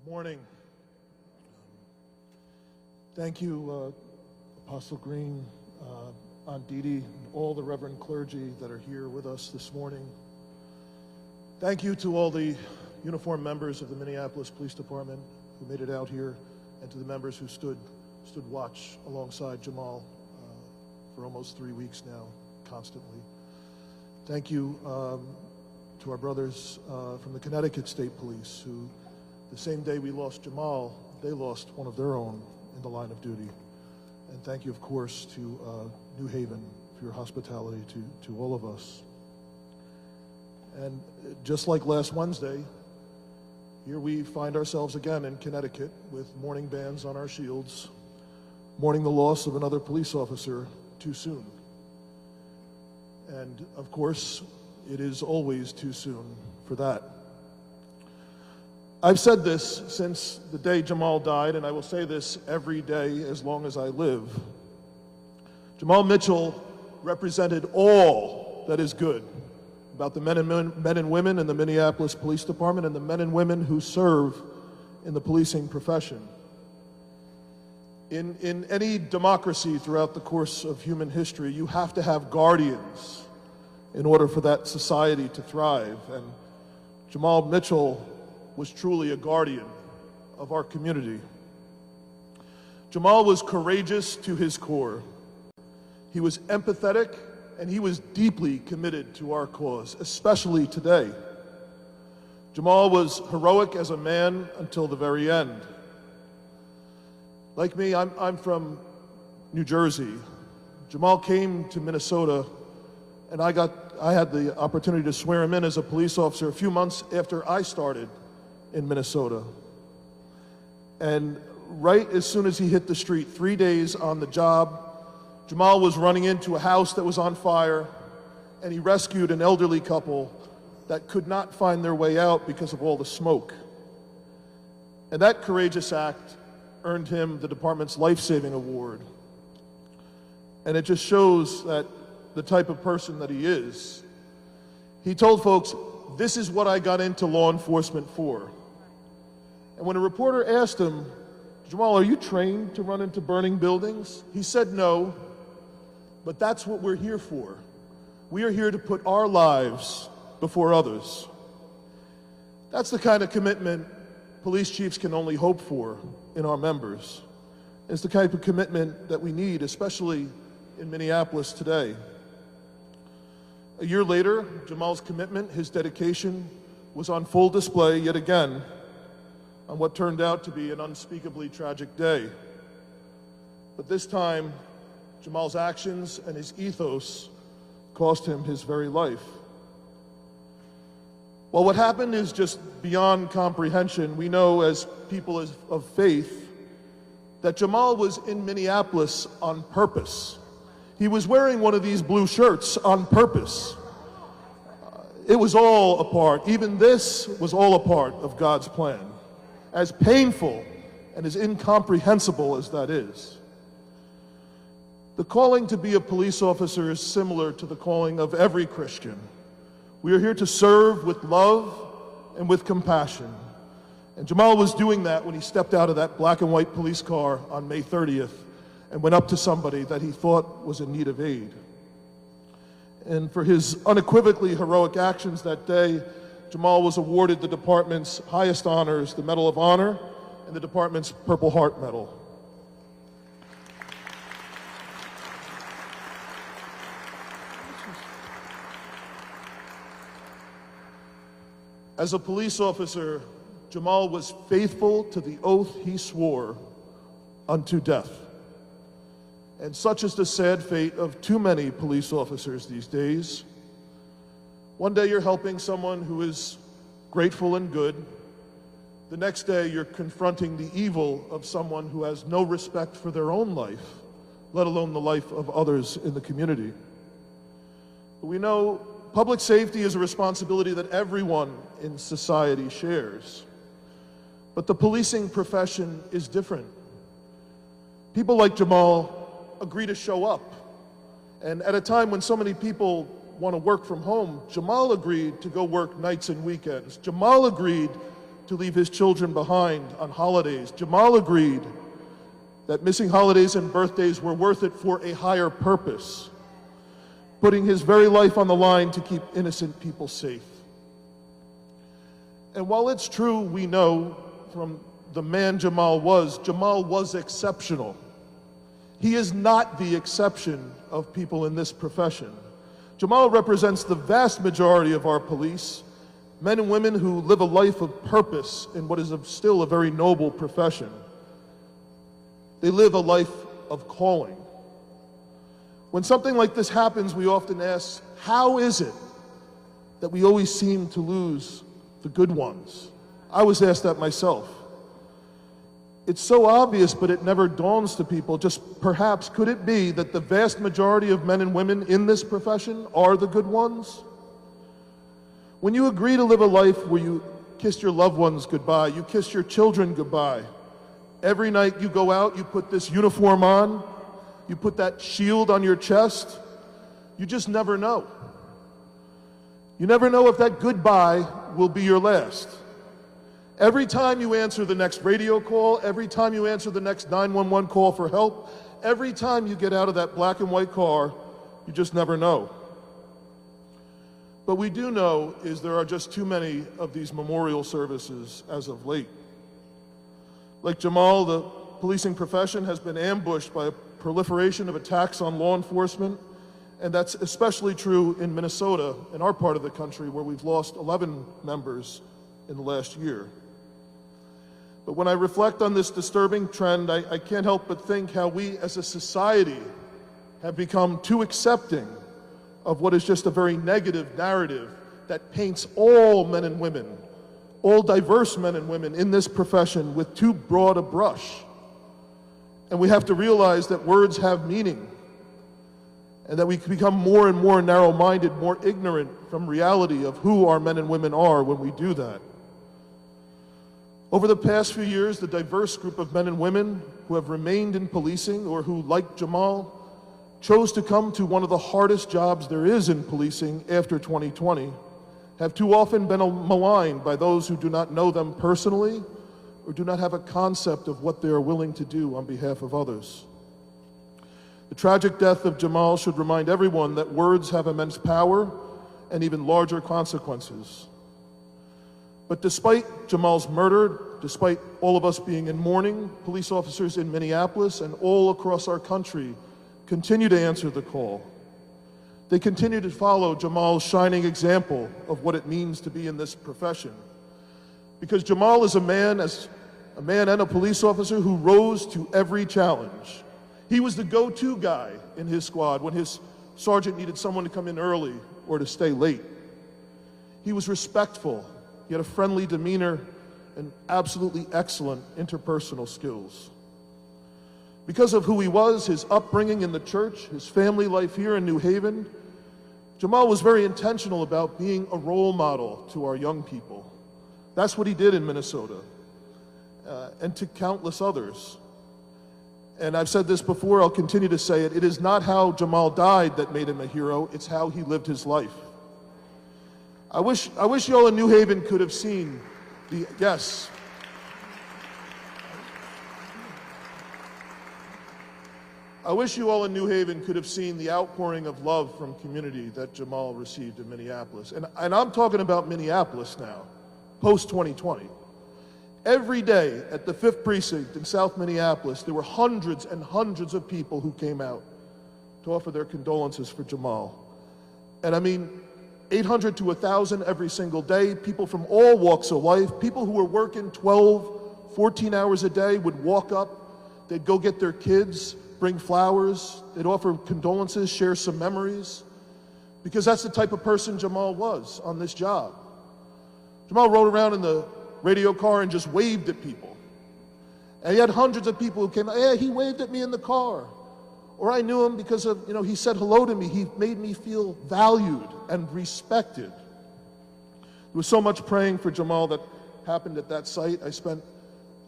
Good morning. Thank you, Apostle Green, Aunt Dee Dee, and all the Reverend clergy that are here with us this morning. Thank you to all the uniformed members of the Minneapolis Police Department who made it out here, and to the members who stood watch alongside Jamal for almost 3 weeks now, constantly. Thank you to our brothers from the Connecticut State Police, who the same day we lost Jamal, they lost one of their own in the line of duty. And thank you, of course, to New Haven for your hospitality to all of us. And just like last Wednesday, here we find ourselves again in Connecticut with mourning bands on our shields, mourning the loss of another police officer too soon. And of course, it is always too soon for that. I've said this since the day Jamal died, and I will say this every day as long as I live. Jamal Mitchell represented all that is good about the men and women in the Minneapolis Police Department and the men and women who serve in the policing profession. In any democracy throughout the course of human history, you have to have guardians in order for that society to thrive. And Jamal Mitchell was truly a guardian of our community. Jamal was courageous to his core. He was empathetic, and he was deeply committed to our cause, especially today. Jamal was heroic as a man until the very end. Like me, I'm from New Jersey. Jamal came to Minnesota, and I had the opportunity to swear him in as a police officer a few months after I started in Minnesota. And right as soon as he hit the street, 3 days on the job, Jamal was running into a house that was on fire, and he rescued an elderly couple that could not find their way out because of all the smoke. And that courageous act earned him the department's life-saving award. And it just shows that the type of person that he is. He told folks, "This is what I got into law enforcement for." And when a reporter asked him, "Jamal, are you trained to run into burning buildings?" he said, "No, but that's what we're here for. We are here to put our lives before others." That's the kind of commitment police chiefs can only hope for in our members. It's the type of commitment that we need, especially in Minneapolis today. A year later, Jamal's commitment, his dedication, was on full display yet again on what turned out to be an unspeakably tragic day. But this time, Jamal's actions and his ethos cost him his very life. While what happened is just beyond comprehension, we know as people of faith that Jamal was in Minneapolis on purpose. He was wearing one of these blue shirts on purpose. It was all a part, even this was all a part of God's plan, as painful and as incomprehensible as that is. The calling to be a police officer is similar to the calling of every Christian. We are here to serve with love and with compassion. And Jamal was doing that when he stepped out of that black and white police car on May 30th and went up to somebody that he thought was in need of aid. And for his unequivocally heroic actions that day, Jamal was awarded the department's highest honors, the Medal of Honor and the department's Purple Heart Medal. As a police officer, Jamal was faithful to the oath he swore unto death. And such is the sad fate of too many police officers these days. One day you're helping someone who is grateful and good. The next day you're confronting the evil of someone who has no respect for their own life, let alone the life of others in the community. But we know public safety is a responsibility that everyone in society shares. But the policing profession is different. People like Jamal agree to show up. And at a time when so many people want to work from home, Jamal agreed to go work nights and weekends. Jamal agreed to leave his children behind on holidays. Jamal agreed that missing holidays and birthdays were worth it for a higher purpose, putting his very life on the line to keep innocent people safe. And while it's true we know from the man Jamal was exceptional. He is not the exception of people in this profession. Jamal represents the vast majority of our police, men and women who live a life of purpose in what is still a very noble profession. They live a life of calling. When something like this happens, we often ask, how is it that we always seem to lose the good ones? I was asked that myself. It's so obvious, but it never dawns to people. Just perhaps, could it be that the vast majority of men and women in this profession are the good ones? When you agree to live a life where you kiss your loved ones goodbye, you kiss your children goodbye, every night you go out, you put this uniform on, you put that shield on your chest, you just never know. You never know if that goodbye will be your last. Every time you answer the next radio call, every time you answer the next 911 call for help, every time you get out of that black and white car, you just never know. But we do know is there are just too many of these memorial services as of late. Like Jamal, the policing profession has been ambushed by a proliferation of attacks on law enforcement, and that's especially true in Minnesota, in our part of the country, where we've lost 11 members in the last year. But when I reflect on this disturbing trend, I can't help but think how we as a society have become too accepting of what is just a very negative narrative that paints all men and women, all diverse men and women in this profession with too broad a brush. And we have to realize that words have meaning, and that we can become more and more narrow-minded, more ignorant from reality of who our men and women are when we do that. Over the past few years, the diverse group of men and women who have remained in policing or who, like Jamal, chose to come to one of the hardest jobs there is in policing after 2020 have too often been maligned by those who do not know them personally or do not have a concept of what they are willing to do on behalf of others. The tragic death of Jamal should remind everyone that words have immense power and even larger consequences. But despite Jamal's murder, despite all of us being in mourning, police officers in Minneapolis and all across our country continue to answer the call. They continue to follow Jamal's shining example of what it means to be in this profession. Because Jamal is a man and a police officer who rose to every challenge. He was the go-to guy in his squad when his sergeant needed someone to come in early or to stay late. He was respectful. He had a friendly demeanor and absolutely excellent interpersonal skills. Because of who he was, his upbringing in the church, his family life here in New Haven, Jamal was very intentional about being a role model to our young people. That's what he did in Minnesota, and to countless others. And I've said this before, I'll continue to say it. It is not how Jamal died that made him a hero, it's how he lived his life. I wish y'all in New Haven could have seen the, yes. I wish you all in New Haven could have seen the outpouring of love from community that Jamal received in Minneapolis. And I'm talking about Minneapolis now, post-2020. Every day at the 5th Precinct in South Minneapolis, there were hundreds and hundreds of people who came out to offer their condolences for Jamal. And I mean, 800 to 1,000 every single day, people from all walks of life, people who were working 12, 14 hours a day would walk up, they'd go get their kids, bring flowers, they'd offer condolences, share some memories, because that's the type of person Jamal was on this job. Jamal rode around in the radio car and just waved at people. And he had hundreds of people who came, yeah, he waved at me in the car. Or I knew him because of, he said hello to me. He made me feel valued and respected. There was so much praying for Jamal that happened at that site. I spent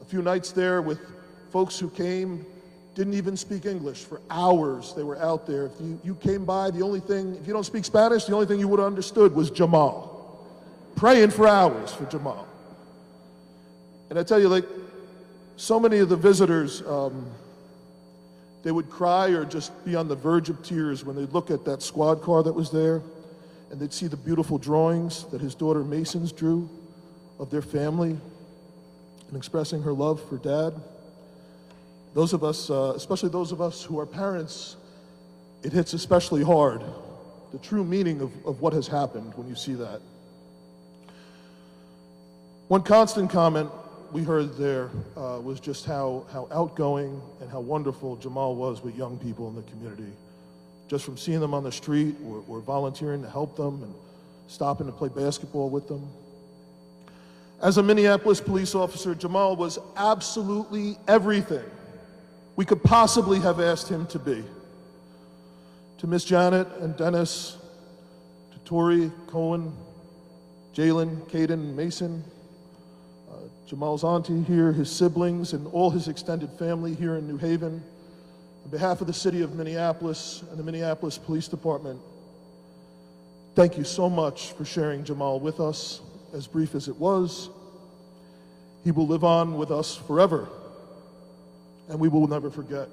a few nights there with folks who came, didn't even speak English for hours. They were out there. If you came by, if you don't speak Spanish, the only thing you would have understood was Jamal. Praying for hours for Jamal. And I tell you, like, so many of the visitors, they would cry or just be on the verge of tears when they'd look at that squad car that was there, and they'd see the beautiful drawings that his daughter Mason's drew of their family and expressing her love for Dad. Those of us, especially those of us who are parents, it hits especially hard, the true meaning of what has happened when you see that. One constant comment we heard there was just how outgoing and how wonderful Jamal was with young people in the community. Just from seeing them on the street or volunteering to help them and stopping to play basketball with them. As a Minneapolis police officer, Jamal was absolutely everything we could possibly have asked him to be. To Miss Janet and Dennis, to Tori, Cohen, Jalen, Caden, and Mason, Jamal's auntie here, his siblings, and all his extended family here in New Haven, on behalf of the city of Minneapolis and the Minneapolis Police Department, thank you so much for sharing Jamal with us, as brief as it was. He will live on with us forever, and we will never forget.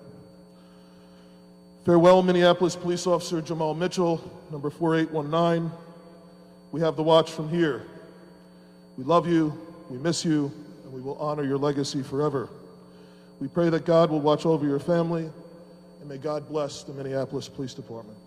Farewell, Minneapolis Police Officer Jamal Mitchell, number 4819. We have the watch from here. We love you, we miss you, and we will honor your legacy forever. We pray that God will watch over your family, and may God bless the Minneapolis Police Department.